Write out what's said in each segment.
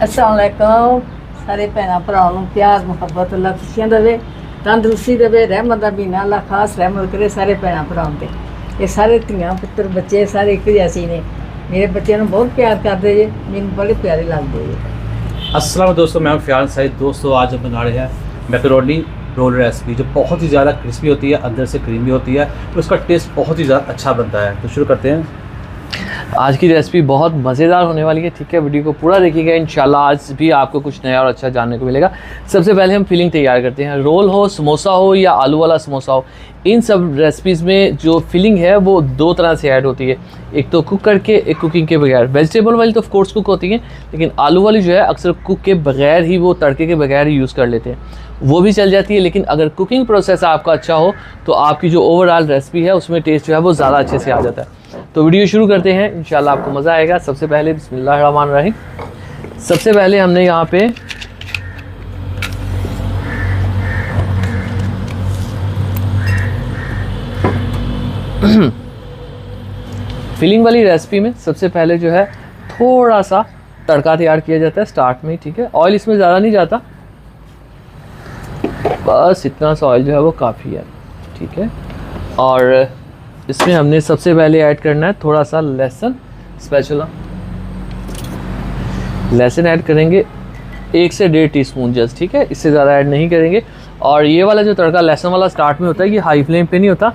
अस्सलाम वालेकुम सारे भैन भरावां नूं प्यार मुहब्बत अल्लाह खुशियां देवे, तंदरुस्ती देवे, रहमत दा महीना अल्लाह खास रहमत करे सारे भैन भरावां ते। ये सारे धियां पुत्तर बच्चे सारे एक जैसे ने। मेरे बच्चों नूं बहुत प्यार करदे जे, मैनूं बड़े प्यारे लगदे जे। अस्सलाम दोस्तों, मैं फ़ियाल सईद। दोस्तों आज हम बना रहे हैं मैकरोनी रोल रेसिपी, जो बहुत ही ज़्यादा क्रिस्पी होती है, अंदर से क्रीमी होती है, तो उसका टेस्ट बहुत ही ज़्यादा अच्छा बनता है। तो शुरू करते हैं। आज की रेसिपी बहुत मज़ेदार होने वाली है, ठीक है। वीडियो को पूरा देखिएगा, इंशाल्लाह आज भी आपको कुछ नया और अच्छा जानने को मिलेगा। सबसे पहले हम फिलिंग तैयार करते हैं। रोल हो, समोसा हो या आलू वाला समोसा हो, इन सब रेसिपीज़ में जो फिलिंग है वो दो तरह से ऐड होती है। एक तो कुक करके, एक कुकिंग के बगैर। वेजिटेबल वाली तो ऑफ कोर्स कुक होती है, लेकिन आलू वाली जो है अक्सर कुक के बगैर ही, वो तड़के के बगैर ही यूज़ कर लेते हैं, वो भी चल जाती है। लेकिन अगर कुकिंग प्रोसेस आपका अच्छा हो तो आपकी जो ओवरऑल रेसिपी है उसमें टेस्ट जो है वो ज़्यादा अच्छे से आ जाता है। तो वीडियो शुरू करते हैं, इंशाल्लाह आपको मज़ा आएगा। सबसे पहले बिस्मिल्लाहिर्रहमानिर्रहीम। सबसे पहले हमने यहाँ पे फिलिंग वाली रेसिपी में सबसे पहले जो है थोड़ा सा तड़का तैयार किया जाता है स्टार्ट में, ठीक है। ऑयल इसमें ज़्यादा नहीं जाता, बस इतना सा ऑयल जो है वो काफ़ी है, ठीक है। और इसमें हमने सबसे पहले ऐड करना है थोड़ा सा लहसुन, स्पैचुला लहसुन ऐड करेंगे 1 से 1.5 टीस्पून जस्ट, ठीक है। इससे ज़्यादा ऐड नहीं करेंगे। और ये वाला जो तड़का लहसुन वाला स्टार्ट में होता है, ये हाई फ्लेम पे नहीं होता,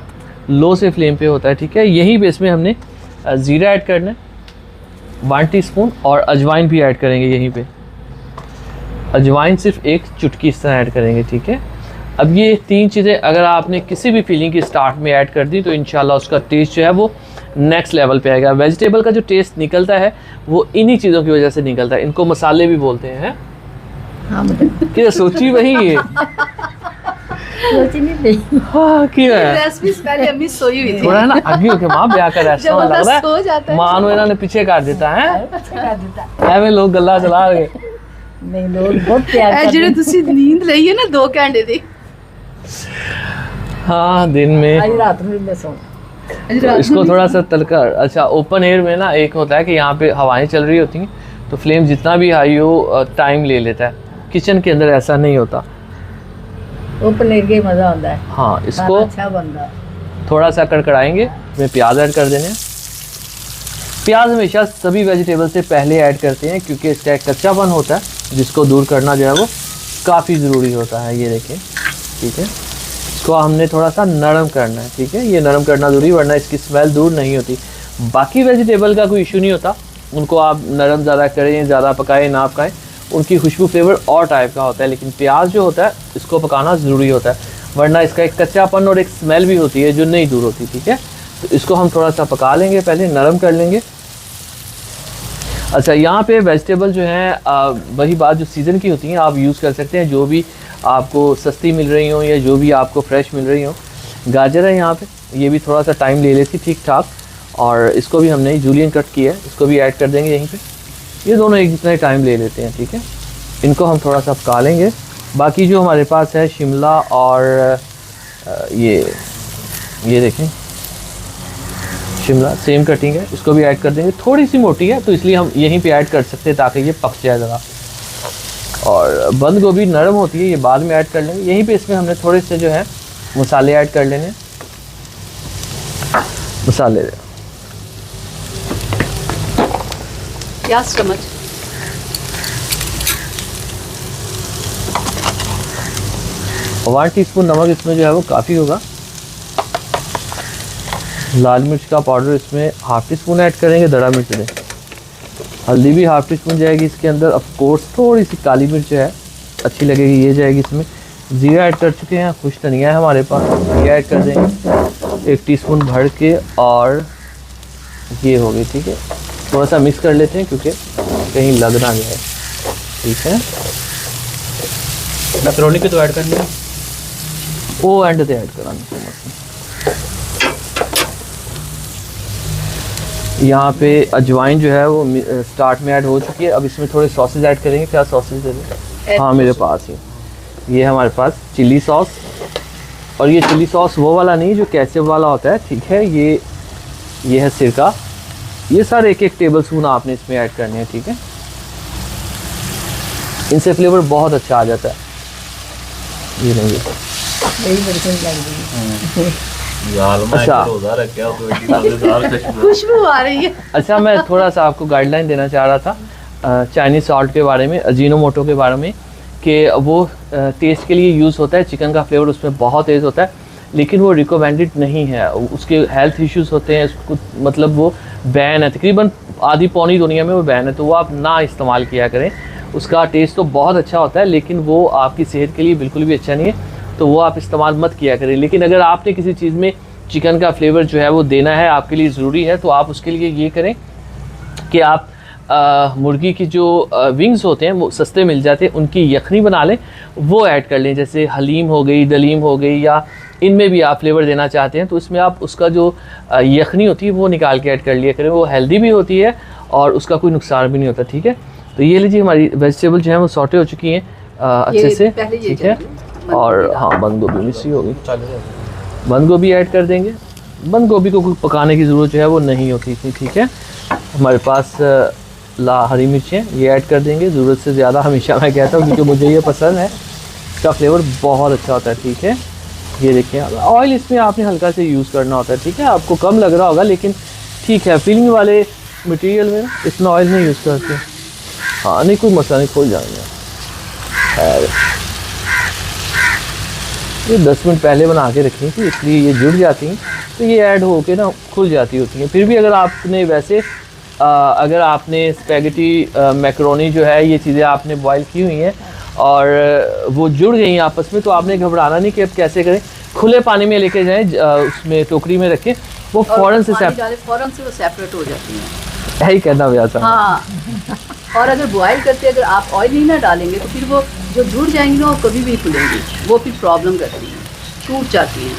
लो से फ्लेम पे होता है, ठीक है। यहीं पे इसमें हमने ज़ीरा ऐड करना है 1 टीस्पून, और अजवाइन भी ऐड करेंगे यहीं पे। अजवाइन सिर्फ 1 चुटकी इस तरह ऐड करेंगे, ठीक है। अब ये 3 चीज़ें अगर आपने किसी भी फिलिंग की स्टार्ट में ऐड कर दी तो इंशाल्लाह उसका टेस्ट जो है वो नेक्स्ट लेवल पे आएगा। वेजिटेबल का जो टेस्ट निकलता है वो इन्हीं चीज़ों की वजह से निकलता है। इनको मसाले भी बोलते हैं। हाँ क्या सोची वही है? सोची नहीं रही। हाँ क्या है? रेसिपी पहले अम्मी सोई हुई थी। थोड़ा ना अभी होके माँ ब्याह कर ऐसा लग रहा सो जाता है है। माँ नु इन्होंने पीछे कर देता है। कर देता ਐਵੇਂ लोग गल्ला चला रहे। नहीं, लोग बहुत प्यार ਇਹ ਜਿਹੜੇ ਤੁਸੀਂ नींद ਲਈ ਹੈ ना 2 घंटे ਦੀ, हाँ दिन में आज रात में मैं सो तो इसको थोड़ा सा तलका। अच्छा, ओपन एयर में ना एक होता है कि यहाँ पे हवाएं चल रही होती हैं तो फ्लेम जितना भी हाई हो टाइम ले लेता है। किचन के अंदर ऐसा नहीं होता। वो पनीर के मज़ा आता है। हाँ, इसको अच्छा बनता है। थोड़ा सा कड़कड़ाएंगे। इसमें प्याज ऐड कर देने हैं। प्याज हमेशा सभी वेजिटेबल से पहले ऐड करते हैं क्योंकि इसका एक कच्चापन होता है जिसको दूर करना जो है वो काफ़ी ज़रूरी होता है। ये देखें, ठीक है। इसको हमने थोड़ा सा नरम करना है, ठीक है। ये नरम करना ज़रूरी, वरना इसकी स्मेल दूर नहीं होती। बाकी वेजिटेबल का कोई इशू नहीं होता, उनको आप नरम ज़्यादा करें, ज़्यादा पकाएं ना पकाएं, उनकी खुशबू फ्लेवर और टाइप का होता है। लेकिन प्याज जो होता है इसको पकाना ज़रूरी होता है, वरना इसका एक कच्चापन और एक स्मेल भी होती है जो नहीं दूर होती, ठीक है। तो इसको हम थोड़ा सा पका लेंगे, पहले नरम कर लेंगे। अच्छा, यहाँ पे वेजिटेबल जो है वही बात जो सीज़न की होती हैं आप यूज़ कर सकते हैं, जो भी आपको सस्ती मिल रही हो या जो भी आपको फ्रेश मिल रही हो। गाजर है यहाँ पे, ये भी थोड़ा सा टाइम ले लेती ठीक ठाक, और इसको भी हमने जूलियन कट किया है, इसको भी ऐड कर देंगे यहीं पे। ये दोनों एक जितना टाइम ले लेते हैं, ठीक है। इनको हम थोड़ा सा पका लेंगे। बाकी जो हमारे पास है शिमला और ये देखें शिमला सेम कटिंग है, इसको भी ऐड कर देंगे। थोड़ी सी मोटी है तो इसलिए हम यहीं पे ऐड कर सकते हैं ताकि ये पक जाए ज़रा। और बंद गोभी नरम होती है, ये बाद में ऐड कर लेंगे। यहीं पे इसमें हमने थोड़े से जो है मसाले ऐड कर लेने। मसाले 50 चम्मच, और 1 टीस्पून नमक इसमें जो है वो काफ़ी होगा। लाल मिर्च का पाउडर इसमें 1/2 टीस्पून ऐड करेंगे, दड़ा मिर्च दें। हल्दी भी 1/2 टीस्पून जाएगी इसके अंदर। ऑफ कोर्स थोड़ी सी काली मिर्च है अच्छी लगेगी, ये जाएगी इसमें। ज़ीरा ऐड कर चुके हैं, खुश धनिया है हमारे पास, ये ऐड कर देंगे 1 टीस्पून भर के। और ये हो गई, ठीक है। थोड़ा सा मिक्स कर लेते हैं क्योंकि कहीं लग ना जाए, ठीक है। मैकरोनी की तो ऐड करनी है, वो एंड से ऐड कराना। यहाँ पे अजवाइन जो है वो स्टार्ट में ऐड हो चुकी है। अब इसमें थोड़े सॉसेज ऐड करेंगे। क्या सॉसेज दे दें? हाँ, मेरे पास ये हमारे पास चिली सॉस। और ये चिली सॉस वो वाला नहीं जो केचप वाला होता है, ठीक है। ये है सिरका। ये सारे 1-1 टेबल स्पून आपने इसमें ऐड करने हैं, ठीक है। इनसे फ्लेवर बहुत अच्छा आ जाता है। ये नहीं बड़ी बड़ी लगती है। अच्छा खुशबू आ रही है। अच्छा, मैं थोड़ा सा आपको गाइडलाइन देना चाह रहा था चाइनीज़ सॉल्ट के बारे में, अजीनोमोटो के बारे में, कि वो टेस्ट के लिए यूज़ होता है। चिकन का फ्लेवर उसमें बहुत तेज़ होता है, लेकिन वो रिकमेंडेड नहीं है। उसके हेल्थ इश्यूज होते हैं, उसको मतलब वो बैन है, तकरीबन आधी पौनी दुनिया में वो बैन है, तो वो आप ना इस्तेमाल किया करें। उसका टेस्ट तो बहुत अच्छा होता है, लेकिन वो आपकी सेहत के लिए बिल्कुल भी अच्छा नहीं है, तो वो आप इस्तेमाल मत किया करें। लेकिन अगर आपने किसी चीज़ में चिकन का फ्लेवर जो है वो देना है, आपके लिए ज़रूरी है, तो आप उसके लिए ये करें कि आप मुर्गी की जो विंग्स होते हैं वो सस्ते मिल जाते हैं, उनकी यखनी बना लें, वो ऐड कर लें। जैसे हलीम हो गई, दलीम हो गई, या इनमें भी आप फ्लेवर देना चाहते हैं तो इसमें आप उसका जो यखनी होती है वो निकाल के ऐड कर लिया करें। वो हेल्दी भी होती है और उसका कोई नुकसान भी नहीं होता। ठीक है, तो ये लीजिए हमारी वेजिटेबल जो है वो सॉटे हो चुकी हैं अच्छे से। ठीक है, और हाँ, बंद गोभी मिस ही होगी, बंद गोभी ऐड कर देंगे। बंद गोभी को पकाने की ज़रूरत जो है वो नहीं होती इतनी। ठीक है, हमारे पास हरी मिर्चें ये ऐड कर देंगे, ज़रूरत से ज़्यादा हमेशा मैं कहता हूँ, क्योंकि मुझे ये पसंद है, इसका फ्लेवर बहुत अच्छा होता है। ठीक है, ये देखिए, ऑयल इसमें आपने हल्का से यूज़ करना होता है। ठीक है, आपको कम लग रहा होगा, लेकिन ठीक है, फिलिंग वाले मटेरियल में ना इतना ऑयल नहीं यूज़ करते। हाँ, नहीं कोई मसला नहीं, खोल जाएंगे। ये 10 मिनट पहले बना के रखी थी, इसलिए ये जुड़ जाती हैं, तो ये ऐड हो के ना खुल जाती होती हैं। फिर भी अगर आपने वैसे अगर आपने स्पैगेटी मैकरोनी जो है, ये चीज़ें आपने बॉईल की हुई हैं और वो जुड़ गई हैं आपस में, तो आपने घबराना नहीं कि अब कैसे करें। खुले पानी में लेके जाएं, उसमें टोकरी में रखें, वो फ़ौरन से वो सेपरेट हो जाती हैं। यही कहना भैया था। हाँ, और अगर बॉयल करते अगर आप ऑयल नहीं ना डालेंगे तो फिर वो जो जुड़ जाएंगी ना वो कभी भी नहीं खुलेंगी, वो फिर प्रॉब्लम करती हैं, टूट जाती हैं।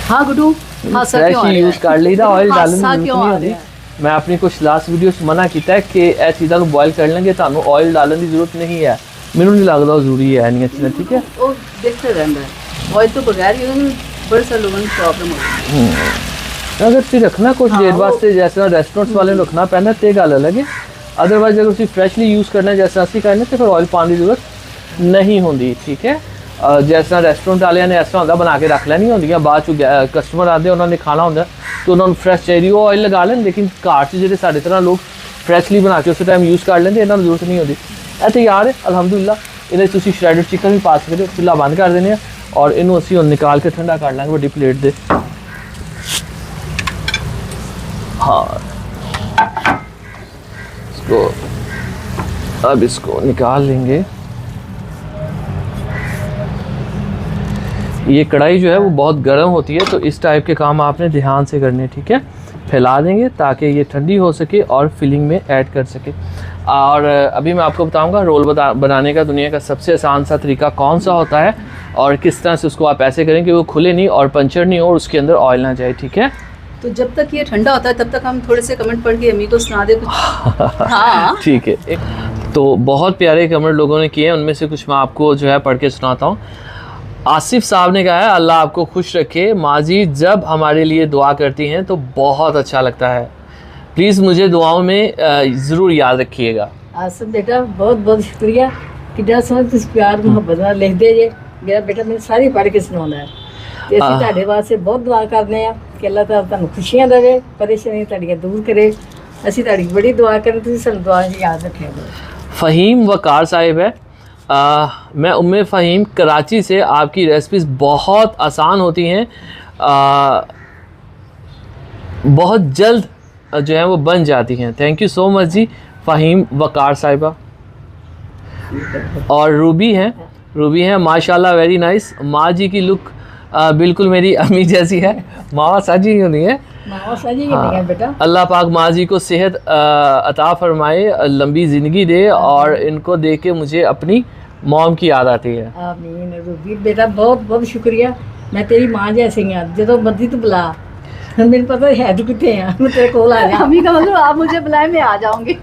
हाँ गुड्डू, फ्रेश ही यूज़ कर लीदा, ऑयल डालने की ज़रूरत नहीं होती। मैं अपनी कुछ लास्ट वीडियो मना किया है कि ए चीज़ों को बॉयल कर लेंगे, तो ऑयल डालने की जरूरत नहीं है। मैनू नहीं लगता जरूरी है नहीं अच्छी। ठीक है, वो देखते रहता है, ऑयल तो बगैर ही बड़े सारे लोगों की प्रॉब्लम होती है। अगर तुम रखना कुछ देर वास्ते, जैसे रेस्टोरेंट्स वाले रखना पैना, तो गल अलग है। अदरवाइज अगर तुम फ्रैशली यूज़ करना जैसा असं करना, तो फिर ऑयल पाने की जरूरत नहीं होती। ठीक है, जैसा रेस्टोरेंट वाले ने ऐसा होंगे बना के रख लैनी होंगी, बाद च कस्टमर आते उन्होंने खाना होंगे तो उन्होंने फ्रैश चाहिए, वो ऑयल लगा लें। लेकिन घर से जो साढ़े तरह लोग फ्रैशली बना के उस टाइम यूज़ कर लेंगे, इन्होंने जरूरत नहीं होती। ਇਹ तैयार है अलहमदुलिल्लाह। ये तुम श्रैडेड चिकन भी पा सकते हो। चूल्हा बंद कर देने और इनू असी निकाल के ठंडा कर लेंगे बड़ी प्लेट दे। हाँ, इसको अब इसको निकाल लेंगे। ये कढ़ाई जो है वो बहुत गर्म होती है, तो इस टाइप के काम आपने ध्यान से करने। ठीक है, फैला देंगे ताकि ये ठंडी हो सके और फिलिंग में ऐड कर सके। और अभी मैं आपको बताऊंगा रोल बनाने का दुनिया का सबसे आसान सा तरीका कौन सा होता है और किस तरह से उसको आप ऐसे करें कि वो खुले नहीं और पंचर नहीं हो और उसके अंदर ऑयल ना जाए। ठीक है, तो जब तक ये ठंडा होता है तब तक हम थोड़े से कमेंट पढ़ के अम्मी को सुना दे कुछ। हाँ ठीक है। तो बहुत प्यारे कमेंट लोगों ने किए, उनमें से कुछ मैं आपको जो है पढ़ के सुनाता हूँ। आसिफ साहब ने कहा है, अल्लाह आपको खुश रखे, माँ जी जब हमारे लिए दुआ करती हैं तो बहुत अच्छा लगता है, प्लीज़ मुझे दुआओं में ज़रूर याद रखिएगा। आसिफ बेटा बहुत बहुत शुक्रिया, कितना समझ तुम प्यार मुहब्बत नाल लिखते जे। मेरा बेटा मैंने सारी पढ़ के सुनाਉਂਦਾ है ਤੇ ਅਸੀਂ ਤੁਹਾਡੇ ਵਾਸਤੇ ਬਹੁਤ ਦੁਆ ਕਰਦੇ ਆ ਕਿ ਅੱਲਾਹ ਤਾਲਾ ਤੁਹਾਨੂੰ ਖੁਸ਼ੀਆਂ ਦੇਵੇ, ਪਰੇਸ਼ਾਨੀ ਤੁਹਾਡੀਆਂ दूर करे। ਅਸੀਂ ਤੁਹਾਡੀ ਬੜੀ ਦੁਆ ਕਰਾਂ, ਤੁਸੀਂ ਸਾਨੂੰ ਦੁਆ 'ਚ याद रखिया करो। फ़हीम वकार साहिब है, मैं उम्मे फ़हीम कराची से। आपकी रेसिपीज़ बहुत आसान होती हैं, बहुत जल्द जो है वो बन जाती हैं। थैंक यू सो मच जी फ़हीम वकार साहिबा। और रूबी हैं माशाल्लाह वेरी नाइस। माँ जी की लुक बिल्कुल मेरी अम्मी जैसी है। माँ साजी ही होनी है। हाँ, बेटा अल्लाह पाक माँ जी को सेहत अता फरमाए, लंबी ज़िंदगी दे और इनको देख के मुझे अपनी मॉम की याद आती है। आमीन। रूबी बेटा बहुत बहुत शुक्रिया, मैं तेरी माँ जैसी हाँ, जो मर्जी तू बुला, मेरे पता है तू कितने हैं, मैं तेरे को आ जा। अम्मी का मतलब आप मुझे बुलाए मैं आ जाऊंगी।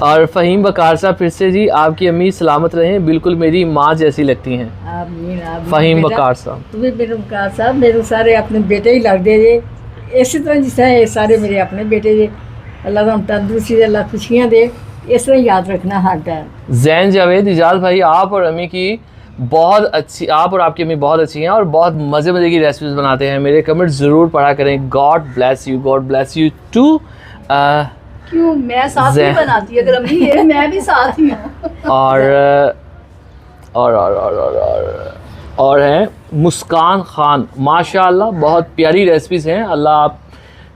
और फ़हीम बकार साहब फिर से जी, आपकी अम्मी सलामत रहें, बिल्कुल मेरी माँ जैसी लगती हैं। आमीन आमीन। फ़हीम बकार साहब, तुम्हें मेरे बकार साहब मेरे सारे अपने बेटे ही लगते जे, इसी तरह जिस तरह ये सारे मेरे अपने बेटे जे। अल्लाह तुम तंदुरुस्ती दे, अल्लाह खुशियाँ दे, इस तरह याद रखना हर टाइम। जैन जावेद इजाज़ भाई, आप और अम्मी की बहुत अच्छी, आप और आपकी अम्मी बहुत अच्छी हैं और बहुत मज़े मज़े की रेसिपीज़ बनाते हैं। मेरे कमेंट ज़रूर पढ़ा करें। God bless you too. क्यों, मैं साथ नहीं बनाती, अगर अम्मी है मैं भी साथ ही हूँ। और हैं मुस्कान खान, माशाल्लाह बहुत प्यारी रेसिपीज़ हैं। अल्लाह आप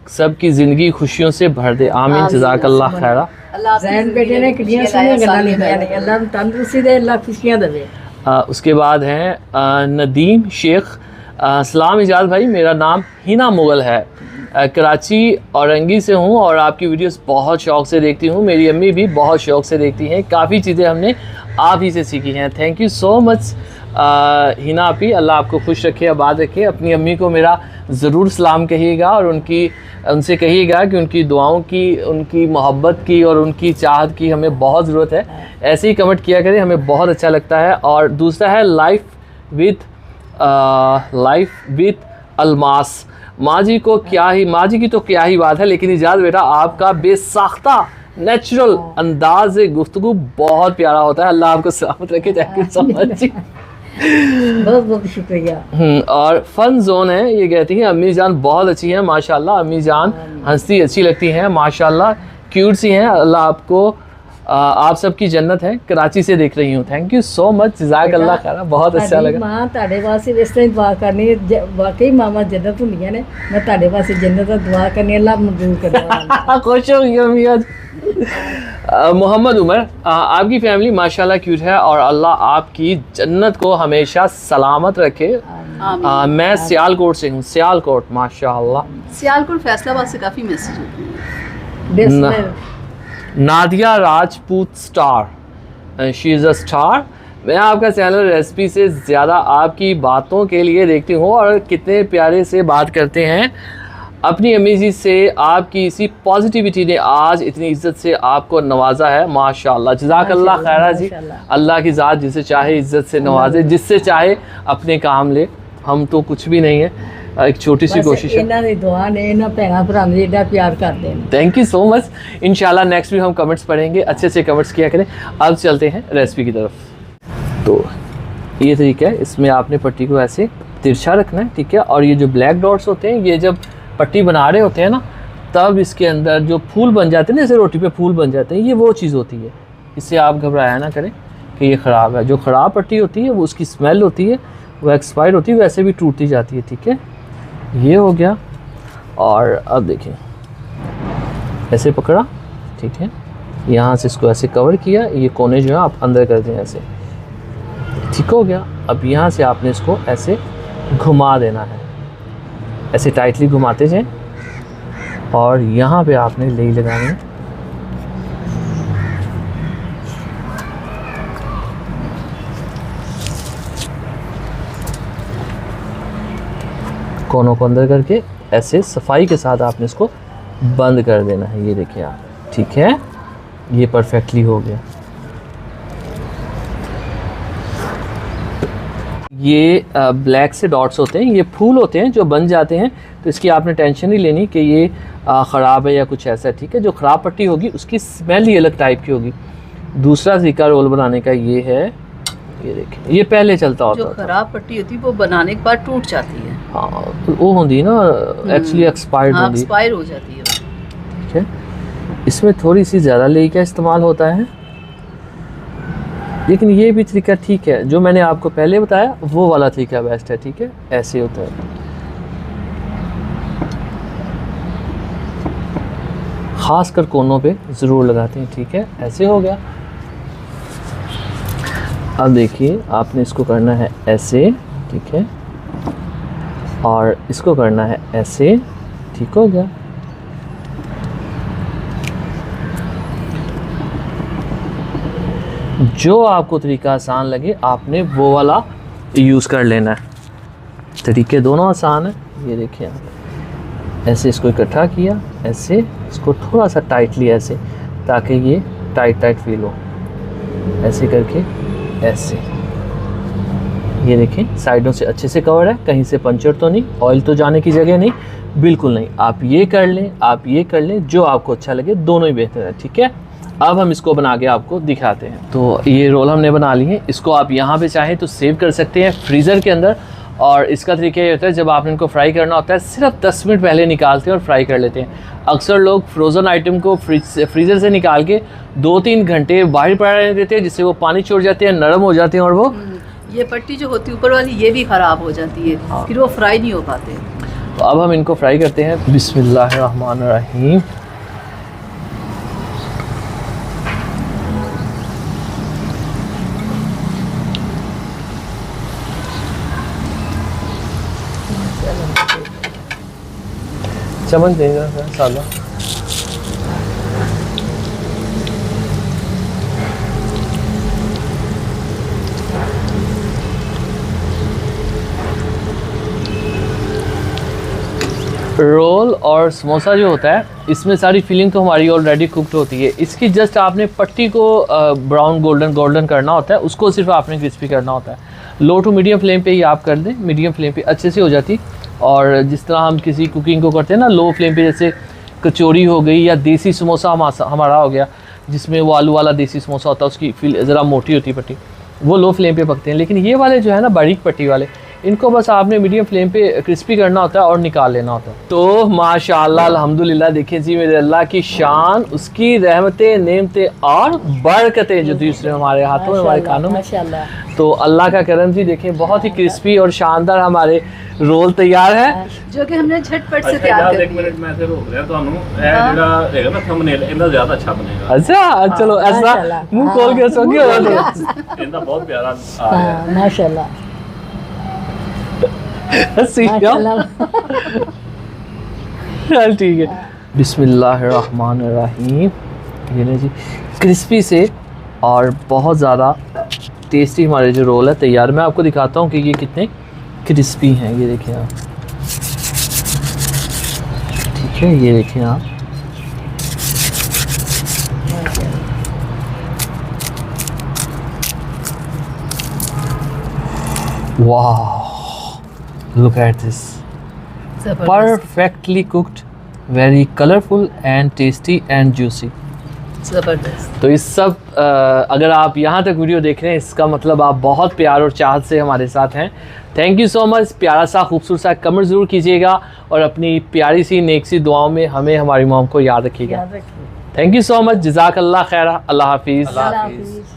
सबकी ज़िंदगी खुशियों से भर दे, आमीन, जज़ाकल्लाह खैरा। अल्लाह जैन बेटे ने कितनी सोहनियां गल्लां लिखियां ने, अल्लाह ਨੂੰ तंदुरुस्ती दे, अल्लाह खुशियां देवे। उसके बाद हैं नदीम शेख, सलाम इजाज़ भाई, मेरा नाम हिना मुगल है, कराची औरंगी से हूँ और आपकी वीडियोस बहुत शौक़ से देखती हूँ। मेरी अम्मी भी बहुत शौक़ से देखती हैं, काफ़ी चीज़ें हमने आप ही से सीखी हैं। Thank you so much Hina आपी, अल्लाह आपको खुश रखे, आबाद रखे। अपनी अम्मी को मेरा ज़रूर सलाम कहिएगा और उनसे कहिएगा कि उनकी दुआओं की, उनकी मोहब्बत की और उनकी चाहत की हमें बहुत ज़रूरत है। ऐसे ही कमेंट किया करें, हमें बहुत अच्छा लगता है। और दूसरा है लाइफ विद अलमास, माँ जी की तो क्या ही बात है, लेकिन इजाज़ बेटा आपका बेसाख्ता नेचुरल अंदाज गुफ्तगू बहुत प्यारा होता है। अल्लाह आपको सलामत रखे। Thank you so much. बहुत बहुत शुक्रिया। और फन जोन है, ये कहती हैं अम्मी जान बहुत अच्छी हैं माशाल्लाह, अम्मी जान हंसती अच्छी लगती हैं माशाल्लाह, क्यूट सी हैं। अल्लाह आपको आप सबकी जन्नत है। कराची से देख रही हूँ। थैंक यू सो मच, जज़ाकल्लाह खैरा, बहुत अच्छा लगा। मां ਤੁਹਾਡੇ ਵਾਸਤੇ ਇਸ ਤਰ੍ਹਾਂ ਦੁਆ ਕਰਨੀ ਹੈ, वाकई मामा जन्नत ਹੁੰਦੀਆਂ ਨੇ। मैं ਤੁਹਾਡੇ ਵਾਸਤੇ जन्नत ਦਾ दुआ करनी, अल्लाह मंजूर करे। खुश हो गई अम्मी आज। मोहम्मद उमर, आपकी फैमिली माशाल्लाह क्यूट है और अल्लाह आपकी जन्नत को हमेशा सलामत रखे। मैं सियालकोट से हूँ, सियालकोट माशाल्लाह। सियालकोट फैसलाबाद से काफ़ी मैसेज होते हैं। Nadia Rajput star, she is a star. मैं आपका चैनल रेसिपी से ज़्यादा आपकी बातों के लिए देखती हूँ और कितने प्यारे से बात करते हैं अपनी अम्मी जी से। आपकी इसी पॉजिटिविटी ने आज इतनी इज़्ज़त से आपको नवाजा है माशाल्लाह, जज़ाकल्लाह खैरा जी। अल्लाह की ज़ात जिसे चाहे इज़्ज़त से नवाजे, जिससे चाहे अपने काम ले। हम तो कुछ भी नहीं है, एक छोटी सी कोशिश है। इन्हां दी दुआ ने, इन्हां भैणां भरावां दी एडा प्यार करदे हैं। Thank you so much. इंशाल्लाह नेक्स्ट वीक हम कमेंट्स पढ़ेंगे, अच्छे से कमेंट्स किया करें। अब चलते हैं रेसिपी की तरफ। तो ये तरीका है, इसमें आपने पट्टी को ऐसे तिरछा रखना है, ठीक है। और ये जो ब्लैक डॉट्स होते हैं, ये जब पट्टी बना रहे होते हैं ना, तब इसके अंदर जो फूल बन जाते हैं ना, जैसे रोटी पे फूल बन जाते हैं, ये वो चीज़ होती है। इससे आप घबराया ना करें कि ये ख़राब है। जो ख़राब पट्टी होती है वो उसकी स्मेल होती है, वो एक्सपायर होती है, वैसे भी टूटती जाती है, ठीक है। ये हो गया। और अब देखिए ऐसे पकड़ा, ठीक है, यहाँ से इसको ऐसे कवर किया, ये कोने जो है आप अंदर कर दें ऐसे, ठीक हो गया। अब यहाँ से आपने इसको ऐसे घुमा देना है, ऐसे टाइटली घुमाते जाएं और यहाँ पे आपने लेई लगानी है। कोनों को अंदर करके ऐसे सफाई के साथ आपने इसको बंद कर देना है। ये देखिए आप, ठीक है, ये परफेक्टली हो गया। ये ब्लैक से डॉट्स होते हैं, ये फूल होते हैं जो बन जाते हैं, तो इसकी आपने टेंशन नहीं लेनी कि ये ख़राब है या कुछ ऐसा, ठीक है। जो ख़राब पट्टी होगी उसकी स्मेल ही अलग टाइप की होगी। दूसरा तरीका रोल बनाने का ये है, ये देखिए, ये पहले चलता होता जो खराब पट्टी होती है वो बनाने के बाद टूट जाती है। हाँ, तो वो होती है ना, एक्चुअली एक्सपायर्ड होती है, एक्सपायर हो जाती है, ठीक है। इसमें थोड़ी सी ज़्यादा लेई का इस्तेमाल होता है, लेकिन ये भी तरीका ठीक है। जो मैंने आपको पहले बताया वो वाला तरीका बेस्ट है, ठीक है। ऐसे होता है, ख़ास कर कोनों पे ज़रूर लगाते हैं, ठीक है। ऐसे हो गया। अब देखिए आपने इसको करना है ऐसे, ठीक है, और इसको करना है ऐसे, ठीक हो गया। जो आपको तरीका आसान लगे आपने वो वाला यूज़ कर लेना है। तरीके दोनों आसान है। ये देखिए आप ऐसे इसको इकट्ठा किया, ऐसे इसको थोड़ा सा टाइटली ऐसे, ताकि ये टाइट टाइट फील हो, ऐसे करके ऐसे। ये देखें साइडों से अच्छे से कवर है, कहीं से पंचर तो नहीं, ऑयल तो जाने की जगह नहीं, बिल्कुल नहीं। आप ये कर लें, आप ये कर लें, जो आपको अच्छा लगे, दोनों ही बेहतर है, ठीक है। अब हम इसको बना के आपको दिखाते हैं। तो ये रोल हमने बना लिए हैं, इसको आप यहाँ पे चाहें तो सेव कर सकते हैं फ्रीज़र के अंदर। और इसका तरीका ये होता है, जब आपने इनको फ्राई करना होता है सिर्फ 10 मिनट पहले निकालते हैं और फ्राई कर लेते हैं। अक्सर लोग फ्रोज़न आइटम को फ्रीज़र से निकाल के 2-3 घंटे बाहर पड़ा रहने देते हैं, जिससे वो पानी छोड़ जाते हैं, नरम हो जाते हैं और वो ये पट्टी जो होती है ऊपर वाली ये भी ख़राब हो जाती है। हाँ। फिर वो फ्राई नहीं हो पाते। तो अब हम इनको फ्राई करते हैं। बिस्मिल्लाहिर्रहमानिर्रहीम। चम्मच देगा साला। रोल और समोसा जो होता है इसमें सारी फीलिंग तो हमारी ऑलरेडी कुक्ड होती है। इसकी जस्ट आपने पट्टी को ब्राउन गोल्डन करना होता है, उसको सिर्फ आपने क्रिस्पी करना होता है। लो टू मीडियम फ्लेम पे ही आप कर दें, मीडियम फ्लेम पे अच्छे से हो जाती। और जिस तरह हम किसी कुकिंग को करते हैं ना लो फ्लेम पे, जैसे कचौरी हो गई या देसी समोसा हमारा हो गया, जिसमें वो आलू वाला देसी समोसा होता है, उसकी फील ज़रा मोटी होती है पट्टी, वो लो फ्लेम पे पकते हैं। लेकिन ये वाले जो है ना बारीक पट्टी वाले, इनको बस आपने मीडियम फ्लेम पे क्रिस्पी करना होता है और निकाल लेना होता है। तो माशाल्लाह अल्हम्दुलिल्लाह, देखें जी मेरे अल्लाह की शान, उसकी रहमतें, नेमतें और बरकतें जो दूसरे हमारे हाथों में, हमारे कानों में। माशाल्लाह। तो अल्लाह का करम जी, देखें बहुत ही क्रिस्पी और शानदार हमारे रोल तैयार है, जो कि हमने झटपट से तैयार कर दिए। मैं इसे रोक रहा ਤੁਹਾਨੂੰ ਇਹ ਜਿਹੜਾ ਹੈਗਾ ਨਾ ਥੰਬਨੇਲ ਇਹਦਾ ਜ਼ਿਆਦਾ ਅੱਛਾ ਬਣੇਗਾ। अच्छा चलो ऐसा माशाल्लाह। मुंह खोल के सो गया ਇਹਦਾ ਬਹੁਤ ਪਿਆਰਾ ਆ ਰਿਹਾ ਹੈ। हाँ माशाल्लाह माशाल्लाह। चल ठीक है। बिस्मिल्लाहिर्रहमानिर्रहीम। ये ना जी क्रिस्पी से और बहुत ज़्यादा टेस्टी हमारे जो रोल है तैयार। मैं आपको दिखाता हूँ कि ये कितने क्रिस्पी हैं। ये देखिए आप, ठीक है, ये देखिए आप। वाह, look at this, perfectly cooked, very colorful and tasty and juicy। ज़बरदस्त। तो इस सब अगर आप यहाँ तक वीडियो देख रहे हैं, इसका मतलब आप बहुत प्यार और चाहत से हमारे साथ हैं। Thank you so much. प्यारा सा खूबसूरत सा कमेंट ज़रूर कीजिएगा और अपनी प्यारी सी नेक सी दुआओं में हमें, हमारी मॉम को याद रखिएगा। याद रखिए। Thank you so much. जज़ाकल्लाह खैरा। अल्लाह हाफिज़। अल्लाह हाफिज़।